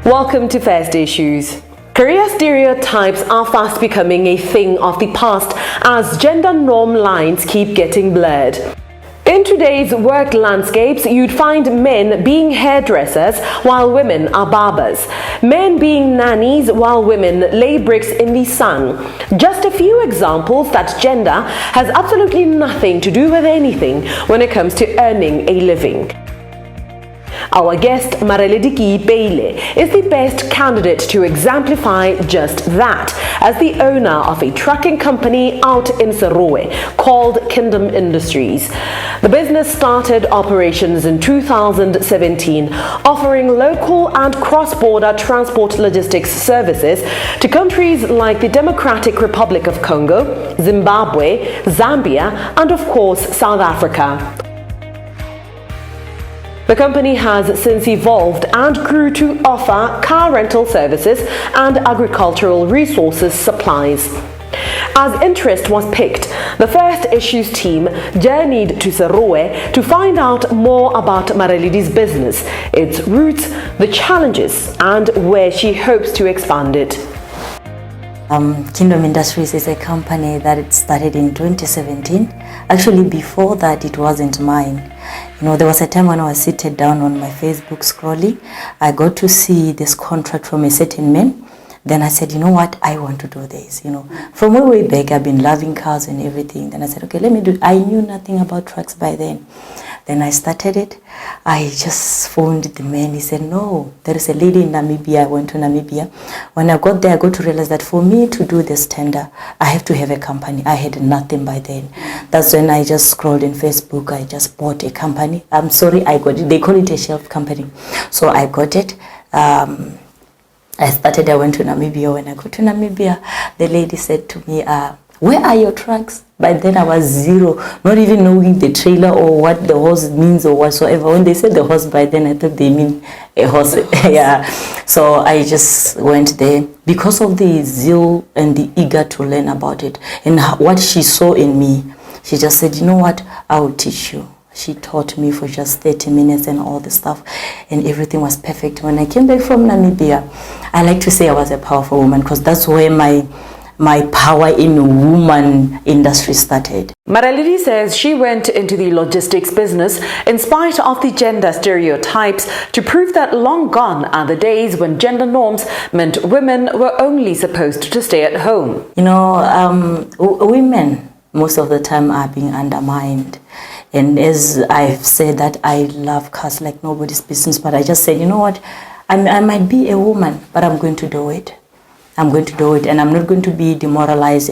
Welcome to First Issues. Career stereotypes are fast becoming a thing of the past as gender norm lines keep getting blurred. In today's work landscapes, you'd find men being hairdressers while women are barbers, men being nannies while women lay bricks in the sun. Just a few examples that gender has absolutely nothing to do with anything when it comes to earning a living. Our guest, Mareledi Keipeile, is the best candidate to exemplify just that, as the owner of a trucking company out in Serowe called Kingdom Industries. The business started operations in 2017, offering local and cross-border transport logistics services to countries like the Democratic Republic of Congo, Zimbabwe, Zambia, and of course South Africa. The company has since evolved and grew to offer car rental services and agricultural resources supplies. As interest was picked, the First Issues team journeyed to Serowe to find out more about Mareledi's business, its roots, the challenges, and where she hopes to expand it. Kingdom Industries is a company that it started in 2017. Actually, before that, it wasn't mine. There was a time when I was seated down on my Facebook scrolling. I got to see this contract from a certain man. Then I said, you know what, I want to do this. From way back, I've been loving cars and everything. Then I said, okay, let me do it. I knew nothing about trucks by then. Then I started it. I just phoned the man. He said, no, there is a lady in Namibia. I went to Namibia. When I got there, I got to realize that for me to do this tender, I have to have a company. I had nothing by then. That's when I just scrolled in Facebook. I just bought a company. I'm sorry, I got it. They call it a shelf company. So I got it. I went to Namibia. When I got to Namibia, the lady said to me, where are your trucks? By then I was zero, not even knowing the trailer or what the horse means or whatsoever. When they said the horse, by then I thought they mean a horse. Yeah. So I just went there because of the zeal and the eager to learn about it. And what she saw in me, she just said, you know what, I will teach you. She taught me for just 30 minutes and all the stuff, and everything was perfect. When I came back from Namibia, I like to say I was a powerful woman because that's where my power in woman industry started. Mareledi says she went into the logistics business in spite of the gender stereotypes to prove that long gone are the days when gender norms meant women were only supposed to stay at home. Women most of the time are being undermined. And as I've said that I love cars like nobody's business, but I just said, you know what, I might be a woman, but I'm going to do it. I'm going to do it, and I'm not going to be demoralized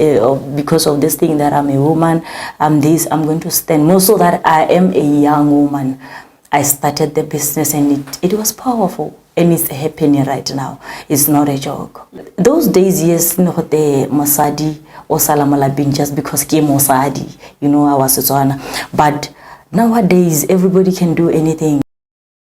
because of this thing that I'm a woman. I'm going to stand more so that I am a young woman. I started the business and it was powerful, and it's happening right now. It's not a joke. Those days, yes, the Mosadi or Salamala bin just because came Mosadi, I was a Zwana. But nowadays, everybody can do anything.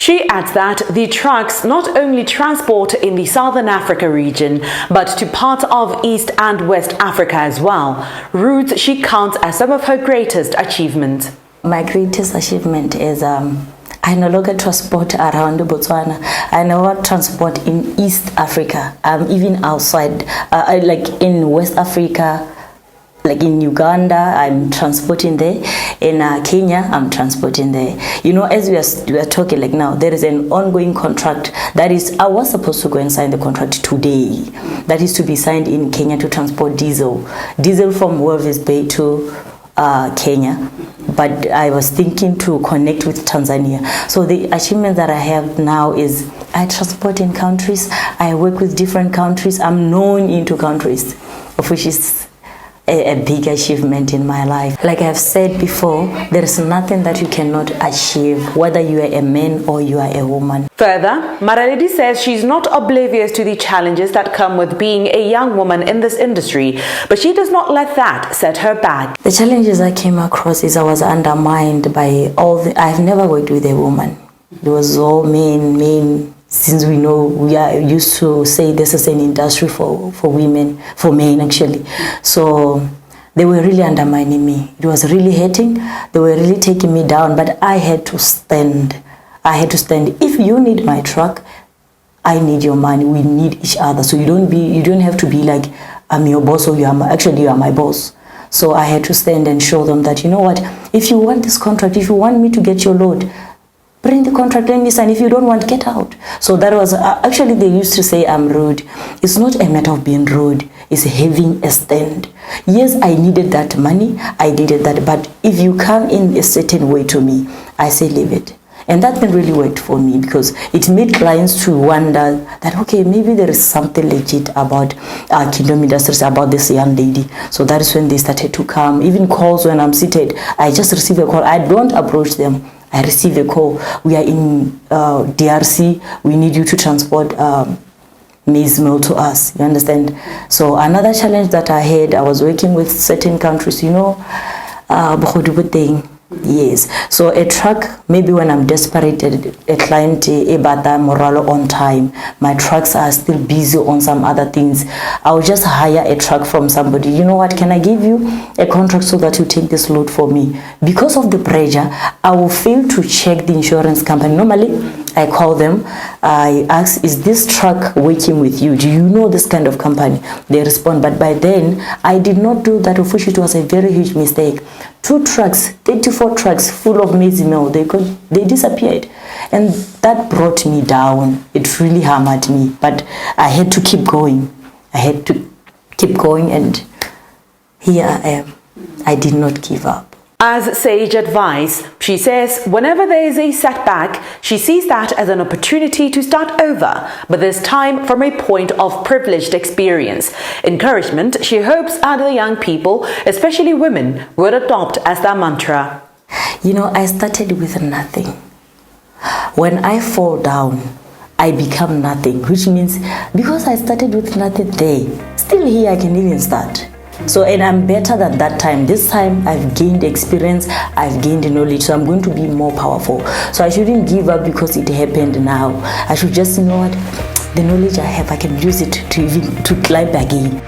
She adds that the trucks not only transport in the Southern Africa region, but to parts of East and West Africa as well. Routes she counts as some of her greatest achievements. My greatest achievement is I no longer transport around Botswana. I now transport in East Africa, even outside, like in West Africa. Like in Uganda, I'm transporting there. In Kenya, I'm transporting there. As we are talking like now, there is an ongoing contract that is, I was supposed to go and sign the contract today. That is to be signed in Kenya to transport diesel. Diesel from Walvis Bay to Kenya. But I was thinking to connect with Tanzania. So the achievement that I have now is I transport in countries. I work with different countries. I'm known into countries, of which is a big achievement in my life. Like I've said before, there is nothing that you cannot achieve, whether you are a man or you are a woman. Further, Mareledi says she's not oblivious to the challenges that come with being a young woman in this industry, but she does not let that set her back. The challenges I came across is I was undermined by I've never worked with a woman. It was all men. Since we are used to say this is an industry for women, for men actually. So they were really undermining me. It was really hurting. They were really taking me down, but I had to stand. If you need my truck, I need your money. We need each other. So you don't have to be like, I'm your boss or you are my boss. So I had to stand and show them that, you know what, if you want this contract, if you want me to get your load, bring the contract, let me sign. If you don't want, get out. So that was, actually they used to say I'm rude. It's not a matter of being rude. It's having a stand. Yes, I needed that money. I needed that. But if you come in a certain way to me, I say leave it. And that really worked for me because it made clients to wonder that, okay, maybe there is something legit about Kingdom Industries, about this young lady. So that is when they started to come. Even calls when I'm seated, I just receive a call. I don't approach them. I receive a call. We are in DRC. We need you to transport maize meal to us. You understand? So another challenge that I had, I was working with certain countries, you know, yes. So a truck, maybe when I'm desperate, a client, ebata moralo on time, my trucks are still busy on some other things, I'll just hire a truck from somebody. You know what, can I give you a contract so that you take this load for me? Because of the pressure, I will fail to check the insurance company. Normally, I call them, I ask, is this truck working with you? Do you know this kind of company? They respond, but by then, I did not do that, of which it was a very huge mistake. 2 trucks, 34 trucks full of maize meal, they disappeared. And that brought me down. It really hammered me, but I had to keep going. I had to keep going, and here I am. I did not give up. As sage advice, she says whenever there is a setback, she sees that as an opportunity to start over, but this time from a point of privileged experience. Encouragement, she hopes other young people, especially women, would adopt as their mantra. You know, I started with nothing. When I fall down, I become nothing, which means because I started with nothing there, still here I can even start. So, and I'm better than that time. This time I've gained experience, I've gained knowledge, so I'm going to be more powerful. So I shouldn't give up because it happened now. I should just, you know what, the knowledge I have, I can use it to climb again.